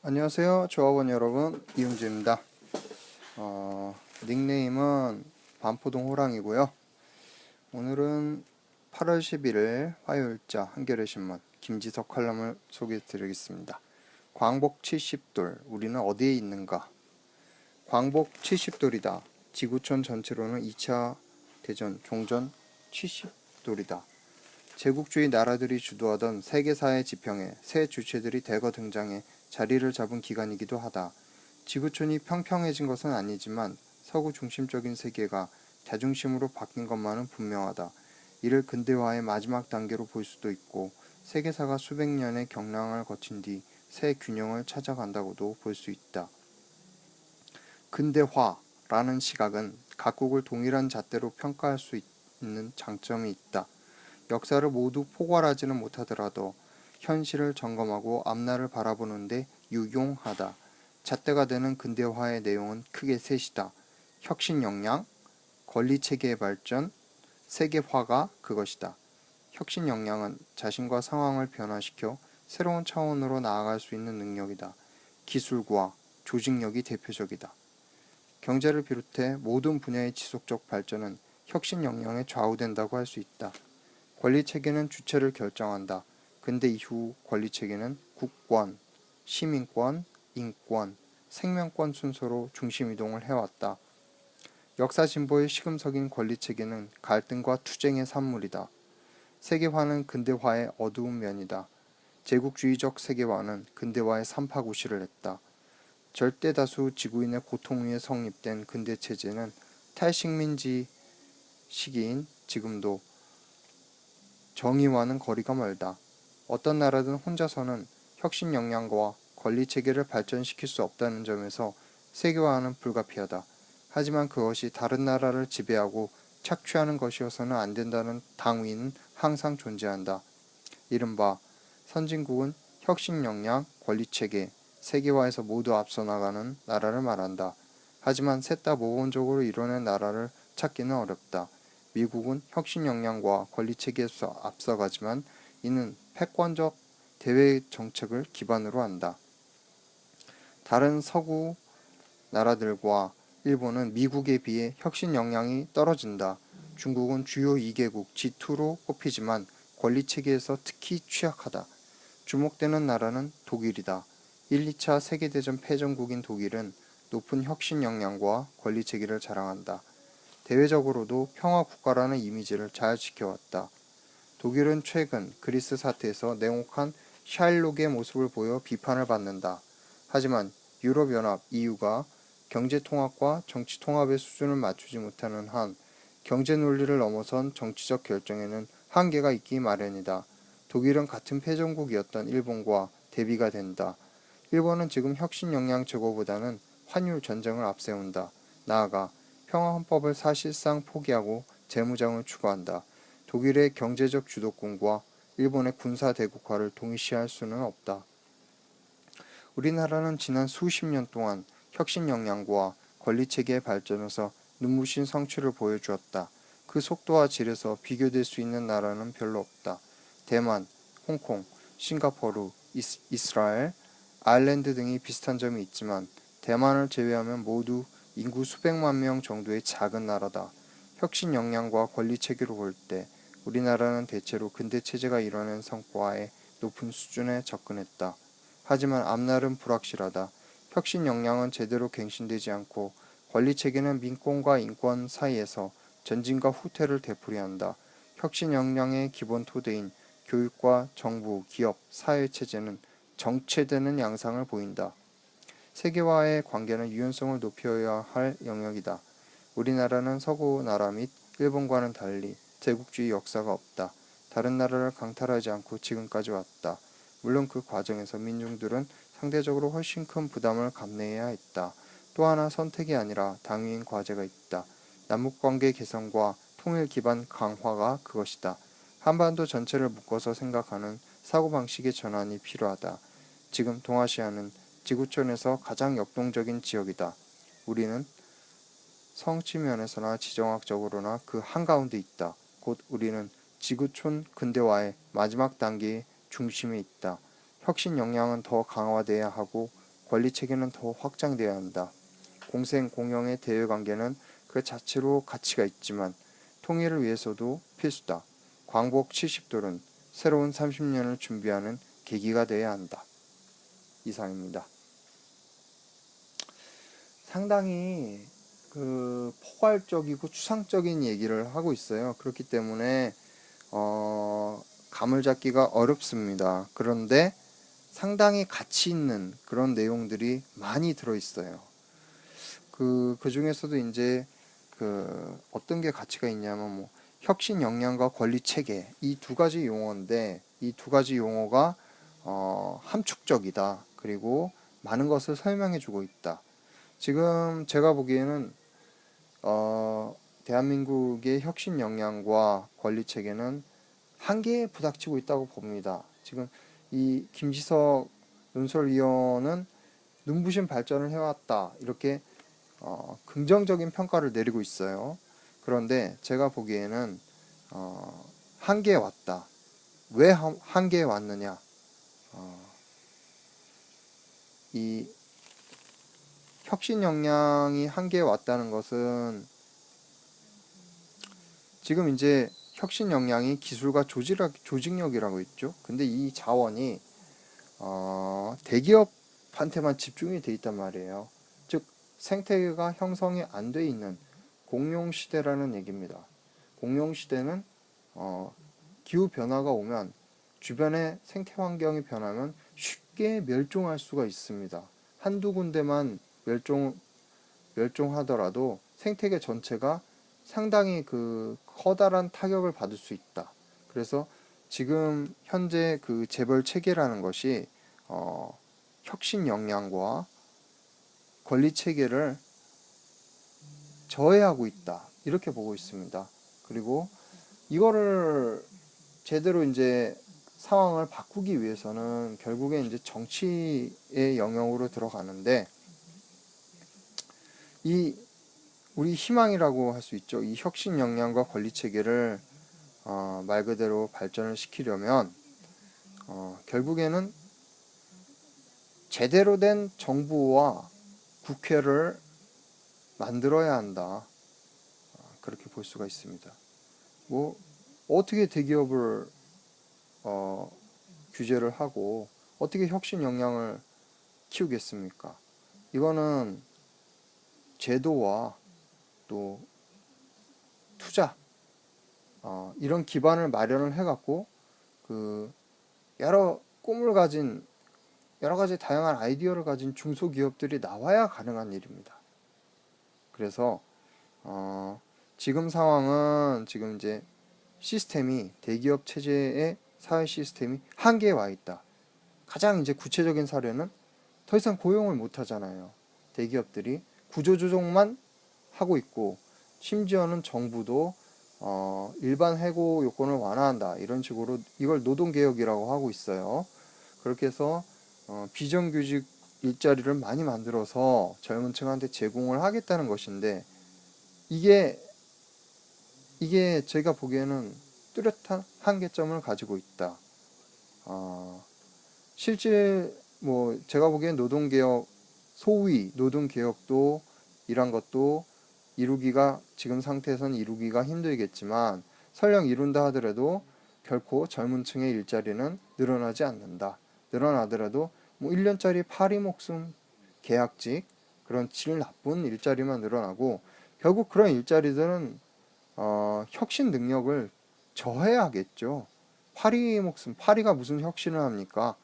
안녕하세요. 조합원 여러분, 이용재입니다. 닉네임은 반포동 호랑이고요. 오늘은 8월 11일 화요일자 한겨레신문 김지석 칼럼을 소개해 드리겠습니다. 광복 70돌, 우리는 어디에 있는가? 광복 70돌이다. 지구촌 전체로는 2차 대전 종전 70돌이다. 제국주의 나라들이 주도하던 세계사의 지평에 새 주체들이 대거 등장해 자리를 잡은 기간이기도 하다. 지구촌이 평평해진 것은 아니지만 서구 중심적인 세계가 자중심으로 바뀐 것만은 분명하다. 이를 근대화의 마지막 단계로 볼 수도 있고 세계사가 수백 년의 경랑을 거친 뒤 새 균형을 찾아간다고도 볼 수 있다. 근대화라는 시각은 각국을 동일한 잣대로 평가할 수 있는 장점이 있다. 역사를 모두 포괄하지는 못하더라도 현실을 점검하고 앞날을 바라보는데 유용하다. 잣대가 되는 근대화의 내용은 크게 셋이다. 혁신 역량, 권리체계의 발전, 세계화가 그것이다. 혁신 역량은 자신과 상황을 변화시켜 새로운 차원으로 나아갈 수 있는 능력이다. 기술과 조직력이 대표적이다. 경제를 비롯해 모든 분야의 지속적 발전은 혁신 역량에 좌우된다고 할 수 있다. 권리체계는 주체를 결정한다. 근대 이후 권리체계는 국권, 시민권, 인권, 생명권 순서로 중심이동을 해왔다. 역사 진보의 시금석인 권리체계는 갈등과 투쟁의 산물이다. 세계화는 근대화의 어두운 면이다. 제국주의적 세계화는 근대화의 삼파고시를 했다. 절대다수 지구인의 고통 위에 성립된 근대체제는 탈식민지 시기인 지금도 정의와는 거리가 멀다. 어떤 나라든 혼자서는 혁신 역량과 권리체계를 발전시킬 수 없다는 점에서 세계화는 불가피하다. 하지만 그것이 다른 나라를 지배하고 착취하는 것이어서는 안 된다는 당위는 항상 존재한다. 이른바 선진국은 혁신 역량, 권리체계, 세계화에서 모두 앞서 나가는 나라를 말한다. 하지만 셋 다 모범적으로 이뤄낸 나라를 찾기는 어렵다. 미국은 혁신 역량과 권리체계에서 앞서가지만 이는 패권적 대외 정책을 기반으로 한다. 다른 서구 나라들과 일본은 미국에 비해 혁신 역량이 떨어진다. 중국은 주요 2개국 G2로 꼽히지만 권리체계에서 특히 취약하다. 주목되는 나라는 독일이다. 1, 2차 세계대전 패전국인 독일은 높은 혁신 역량과 권리체계를 자랑한다. 대외적으로도 평화국가라는 이미지를 잘 지켜왔다. 독일은 최근 그리스 사태에서 냉혹한 샤일록의 모습을 보여 비판을 받는다. 하지만 유럽연합 EU가 경제통합과 정치통합의 수준을 맞추지 못하는 한 경제 논리를 넘어선 정치적 결정에는 한계가 있기 마련이다. 독일은 같은 패전국이었던 일본과 대비가 된다. 일본은 지금 혁신 역량 제고보다는 환율 전쟁을 앞세운다. 나아가 평화헌법을 사실상 포기하고 재무장을 추구한다. 독일의 경제적 주도권과 일본의 군사 대국화를 동시할 수는 없다. 우리나라는 지난 수십 년 동안 혁신 역량과 권리체계의 발전에서 눈부신 성취를 보여주었다. 그 속도와 질에서 비교될 수 있는 나라는 별로 없다. 대만, 홍콩, 싱가포르, 이스라엘, 아일랜드 등이 비슷한 점이 있지만 대만을 제외하면 모두 인구 수백만 명 정도의 작은 나라다. 혁신 역량과 권리체계로 볼 때 우리나라는 대체로 근대체제가 이뤄낸 성과에 높은 수준에 접근했다. 하지만 앞날은 불확실하다. 혁신 역량은 제대로 갱신되지 않고 권리체계는 민권과 인권 사이에서 전진과 후퇴를 되풀이한다. 혁신 역량의 기본 토대인 교육과 정부, 기업, 사회체제는 정체되는 양상을 보인다. 세계화의 관계는 유연성을 높여야 할 영역이다. 우리나라는 서구 나라 및 일본과는 달리 제국주의 역사가 없다. 다른 나라를 강탈하지 않고 지금까지 왔다. 물론 그 과정에서 민중들은 상대적으로 훨씬 큰 부담을 감내해야 했다. 또 하나 선택이 아니라 당위인 과제가 있다. 남북관계 개선과 통일 기반 강화가 그것이다. 한반도 전체를 묶어서 생각하는 사고방식의 전환이 필요하다. 지금 동아시아는 지구촌에서 가장 역동적인 지역이다. 우리는 성취 면에서나 지정학적으로나 그 한가운데 있다. 곧 우리는 지구촌 근대화의 마지막 단계의 중심에 있다. 혁신 역량은 더 강화돼야 하고 권리 체계는 더 확장되어야 한다. 공생 공영의 대외관계는 그 자체로 가치가 있지만 통일을 위해서도 필수다. 광복 70돌은 새로운 30년을 준비하는 계기가 되어야 한다. 이상입니다. 상당히 포괄적이고 추상적인 얘기를 하고 있어요. 그렇기 때문에 감을 잡기가 어렵습니다. 그런데 상당히 가치 있는 그런 내용들이 많이 들어있어요. 그 중에서도 이제 어떤 게 가치가 있냐면 혁신 역량과 권리 체계, 이 두 가지 용어인데 이 두 가지 용어가 함축적이다. 그리고 많은 것을 설명해 주고 있다. 지금 제가 보기에는 대한민국의 혁신 역량과 권리 체계는 한계에 부닥치고 있다고 봅니다. 지금 이 김지석 논설위원은 눈부신 발전을 해왔다. 이렇게 긍정적인 평가를 내리고 있어요. 그런데 제가 보기에는 한계에 왔다. 왜 한계에 왔느냐? 이 혁신 역량이 한계에 왔다는 것은 지금 이제 혁신 역량이 기술과 조직력이라고 있죠. 근데 이 자원이 대기업한테만 집중이 돼 있단 말이에요. 즉 생태계가 형성이 안 돼 있는 공룡시대라는 얘기입니다. 공룡시대는 기후 변화가 오면 주변의 생태 환경이 변하면 쉽게 멸종할 수가 있습니다. 한두 군데만 멸종하더라도 생태계 전체가 상당히 커다란 타격을 받을 수 있다. 그래서 지금 현재 재벌 체계라는 것이 혁신 역량과 권리 체계를 저해하고 있다. 이렇게 보고 있습니다. 그리고 이거를 제대로 이제 상황을 바꾸기 위해서는 결국에 이제 정치의 영역으로 들어가는데 우리 희망이라고 할 수 있죠. 이 혁신 역량과 권리 체계를 말 그대로 발전을 시키려면 결국에는 제대로 된 정부와 국회를 만들어야 한다. 그렇게 볼 수가 있습니다. 어떻게 대기업을 규제를 하고 어떻게 혁신 역량을 키우겠습니까? 이거는 제도와 또 투자 이런 기반을 마련을 해갖고 여러 꿈을 가진 여러 가지 다양한 아이디어를 가진 중소기업들이 나와야 가능한 일입니다. 그래서 지금 상황은 지금 이제 시스템이 대기업 체제의 사회 시스템이 한계에 와 있다. 가장 이제 구체적인 사례는 더 이상 고용을 못 하잖아요. 대기업들이 구조조정만 하고 있고 심지어는 정부도 일반 해고 요건을 완화한다. 이런 식으로 이걸 노동개혁이라고 하고 있어요. 그렇게 해서 비정규직 일자리를 많이 만들어서 젊은 층한테 제공을 하겠다는 것인데 이게 제가 보기에는 뚜렷한 한계점을 가지고 있다. 실제 제가 보기엔 노동개혁, 소위 노동개혁도 이런 것도 지금 상태에서는 이루기가 힘들겠지만 설령 이룬다 하더라도 결코 젊은 층의 일자리는 늘어나지 않는다. 늘어나더라도 1년짜리 파리 목숨 계약직 그런 질 나쁜 일자리만 늘어나고 결국 그런 일자리들은 혁신 능력을 저해하겠죠. 파리가 무슨 혁신을 합니까?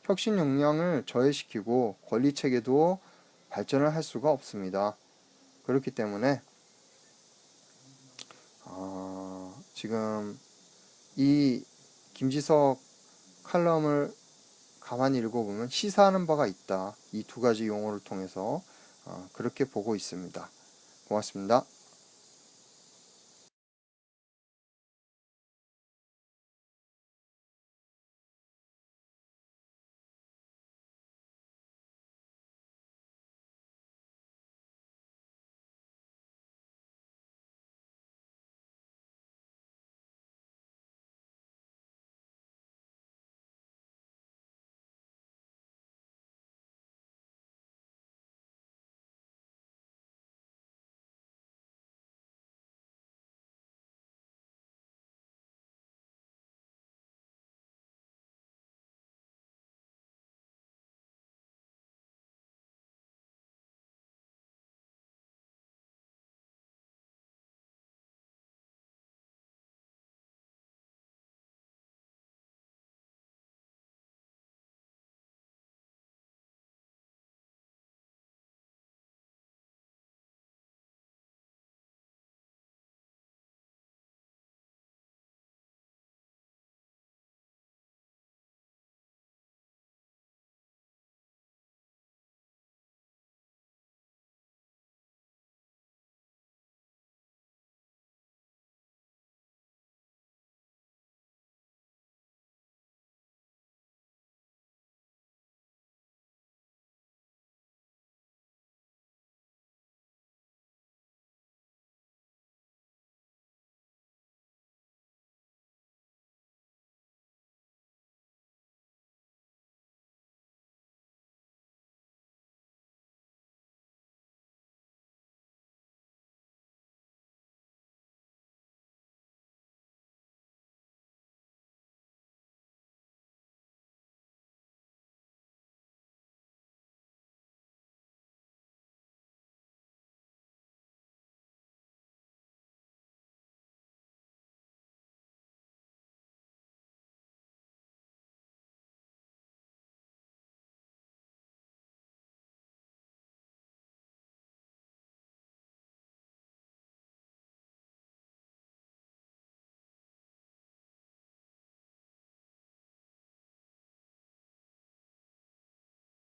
혁신 역량을 저해시키고 권리 체계도 발전을 할 수가 없습니다. 그렇기 때문에 지금 이 김지석 칼럼을 가만히 읽어보면 시사하는 바가 있다. 이 두 가지 용어를 통해서 그렇게 보고 있습니다. 고맙습니다.